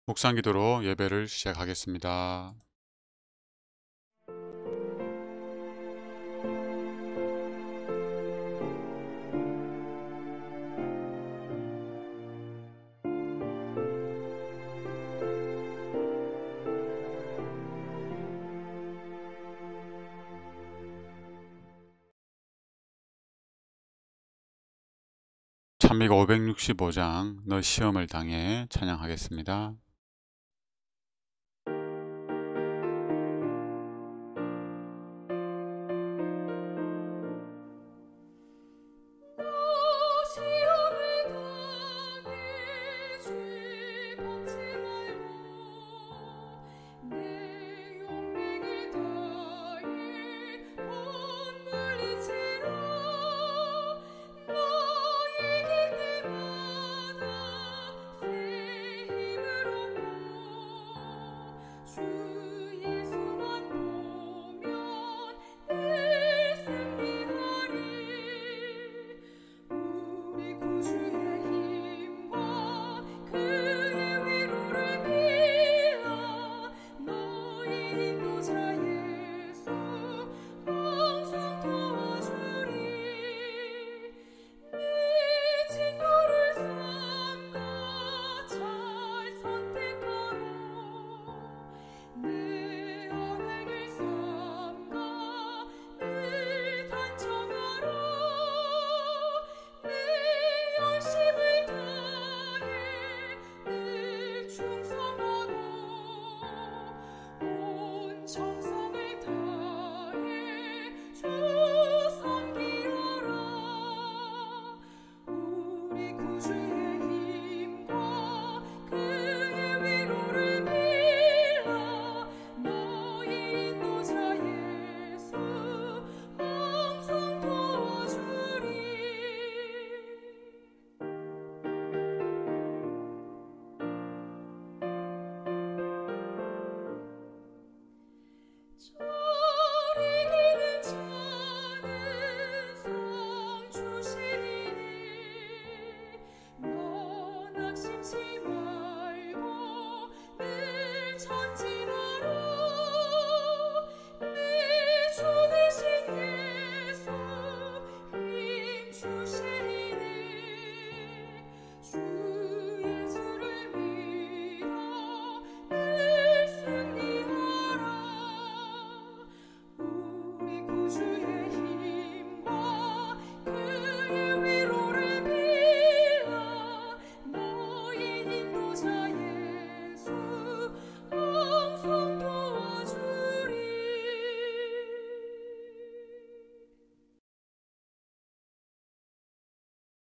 묵상기도로 예배를 시작하겠습니다. 찬미가 565장 너 시험을 당해 찬양하겠습니다.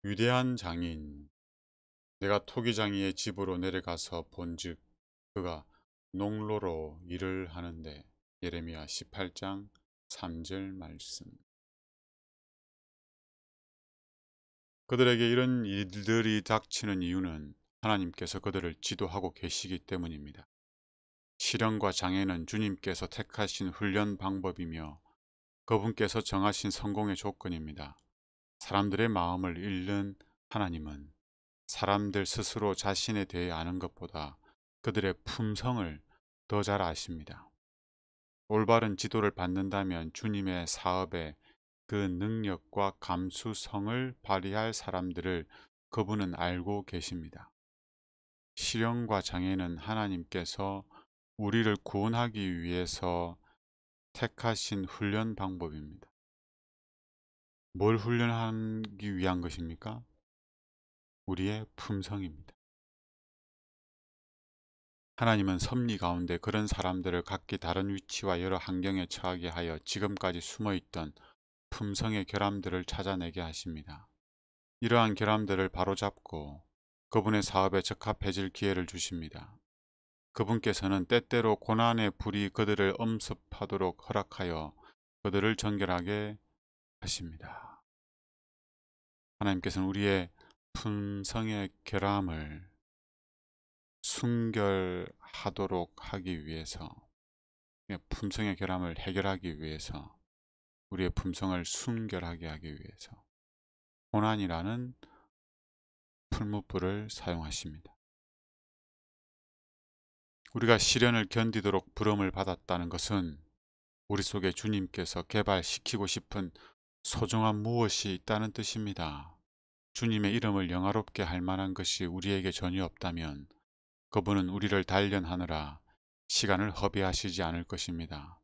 위대한 장인, 내가 토기장이의 집으로 내려가서 본즉 그가 농로로 일을 하는데. 예레미야 18장 3절 말씀. 그들에게 이런 일들이 닥치는 이유는 하나님께서 그들을 지도하고 계시기 때문입니다. 시련과 장애는 주님께서 택하신 훈련 방법이며 그분께서 정하신 성공의 조건입니다. 사람들의 마음을 읽는 하나님은 사람들 스스로 자신에 대해 아는 것보다 그들의 품성을 더 잘 아십니다. 올바른 지도를 받는다면 주님의 사업에 그 능력과 감수성을 발휘할 사람들을 그분은 알고 계십니다. 시련과 장애는 하나님께서 우리를 구원하기 위해서 택하신 훈련 방법입니다. 뭘 훈련하기 위한 것입니까? 우리의 품성입니다. 하나님은 섭리 가운데 그런 사람들을 각기 다른 위치와 여러 환경에 처하게 하여 지금까지 숨어있던 품성의 결함들을 찾아내게 하십니다. 이러한 결함들을 바로잡고 그분의 사업에 적합해질 기회를 주십니다. 그분께서는 때때로 고난의 불이 그들을 엄습하도록 허락하여 그들을 정결하게 하십니다. 하나님께서는 우리의 품성의 결함을 순결하도록 하기 위해서, 품성의 결함을 해결하기 위해서, 우리의 품성을 순결하게 하기 위해서 고난이라는 풀무불을 사용하십니다. 우리가 시련을 견디도록 부름을 받았다는 것은 우리 속에 주님께서 개발시키고 싶은 소중한 무엇이 있다는 뜻입니다. 주님의 이름을 영화롭게 할 만한 것이 우리에게 전혀 없다면 그분은 우리를 단련하느라 시간을 허비하시지 않을 것입니다.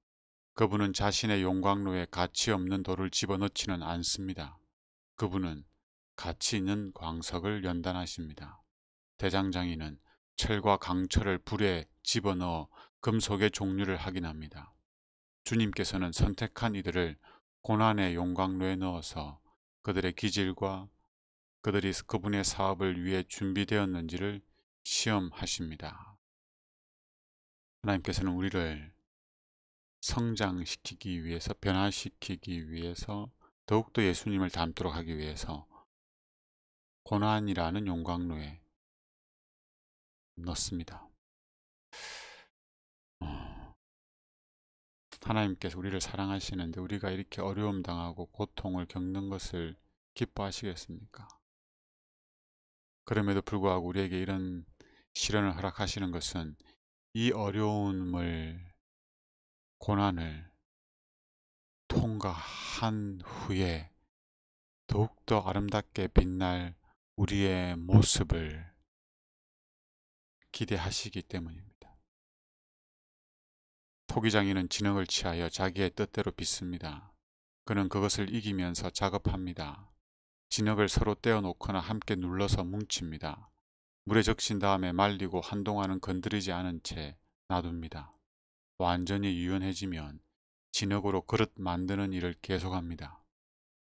그분은 자신의 용광로에 가치 없는 돌을 집어넣지는 않습니다. 그분은 가치 있는 광석을 연단하십니다. 대장장이는 철과 강철을 불에 집어넣어 금속의 종류를 확인합니다. 주님께서는 선택한 이들을 고난의 용광로에 넣어서 그들의 기질과 그들이 그분의 사업을 위해 준비되었는지를 시험하십니다. 하나님께서는 우리를 성장시키기 위해서, 변화시키기 위해서, 더욱더 예수님을 닮도록 하기 위해서 고난이라는 용광로에 넣습니다. 하나님께서 우리를 사랑하시는데 우리가 이렇게 어려움 당하고 고통을 겪는 것을 기뻐하시겠습니까? 그럼에도 불구하고 우리에게 이런 시련을 허락하시는 것은 이 어려움을, 고난을 통과한 후에 더욱더 아름답게 빛날 우리의 모습을 기대하시기 때문입니다. 토기장이는 진흙을 취하여 자기의 뜻대로 빚습니다. 그는 그것을 이기면서 작업합니다. 진흙을 서로 떼어놓거나 함께 눌러서 뭉칩니다. 물에 적신 다음에 말리고 한동안은 건드리지 않은 채 놔둡니다. 완전히 유연해지면 진흙으로 그릇 만드는 일을 계속합니다.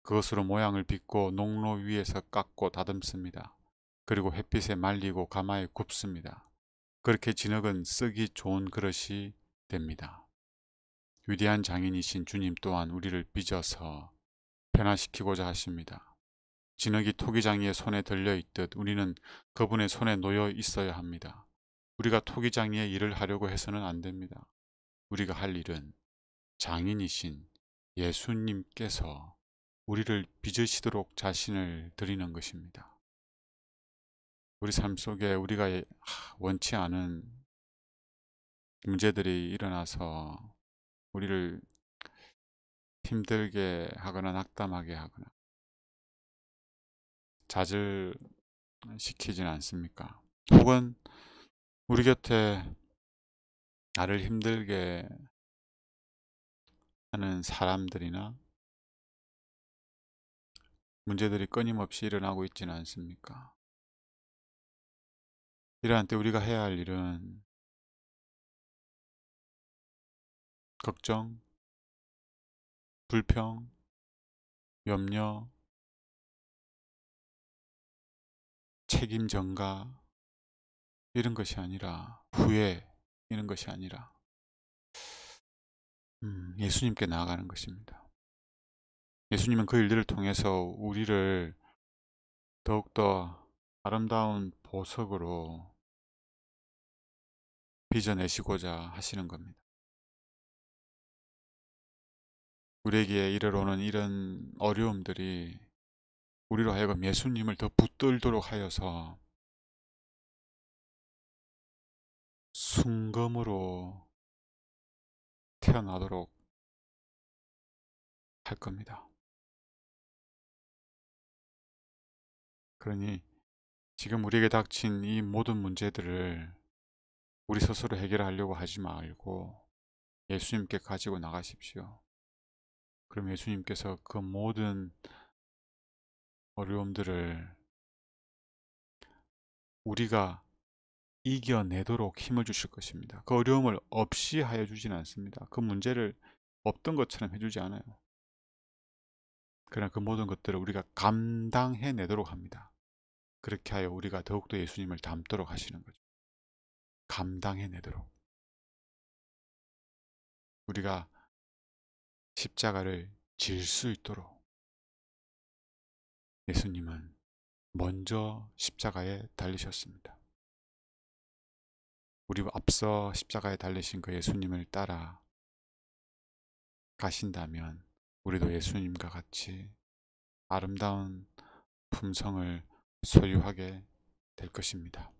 그것으로 모양을 빚고 농로 위에서 깎고 다듬습니다. 그리고 햇빛에 말리고 가마에 굽습니다. 그렇게 진흙은 쓰기 좋은 그릇이 됩니다. 위대한 장인이신 주님 또한 우리를 빚어서 변화시키고자 하십니다. 진흙이 토기장이의 손에 들려있듯 우리는 그분의 손에 놓여 있어야 합니다. 우리가 토기장이의 일을 하려고 해서는 안 됩니다. 우리가 할 일은 장인이신 예수님께서 우리를 빚으시도록 자신을 드리는 것입니다. 우리 삶 속에 우리가 원치 않은 문제들이 일어나서 우리를 힘들게 하거나 낙담하게 하거나 좌절시키지는 않습니까? 혹은 우리 곁에 나를 힘들게 하는 사람들이나 문제들이 끊임없이 일어나고 있지는 않습니까? 이러한 때 우리가 해야 할 일은 걱정, 불평, 염려, 책임 전가 이런 것이 아니라 후회 이런 것이 아니라 예수님께 나아가는 것입니다. 예수님은 그 일들을 통해서 우리를 더욱더 아름다운 보석으로 빚어내시고자 하시는 겁니다. 우리에게 이르러오는 이런 어려움들이 우리로 하여금 예수님을 더 붙들도록 하여서 순금으로 태어나도록 할 겁니다. 그러니 지금 우리에게 닥친 이 모든 문제들을 우리 스스로 해결하려고 하지 말고 예수님께 가지고 나가십시오. 그럼 예수님께서 그 모든 어려움들을 우리가 이겨내도록 힘을 주실 것입니다. 그 어려움을 없이 하여 주지는 않습니다. 그 문제를 없던 것처럼 해주지 않아요. 그러나 그 모든 것들을 우리가 감당해내도록 합니다. 그렇게 하여 우리가 더욱더 예수님을 닮도록 하시는 거죠. 감당해내도록. 우리가 십자가를 질 수 있도록 예수님은 먼저 십자가에 달리셨습니다. 우리 앞서 십자가에 달리신 그 예수님을 따라 가신다면 우리도 예수님과 같이 아름다운 품성을 소유하게 될 것입니다.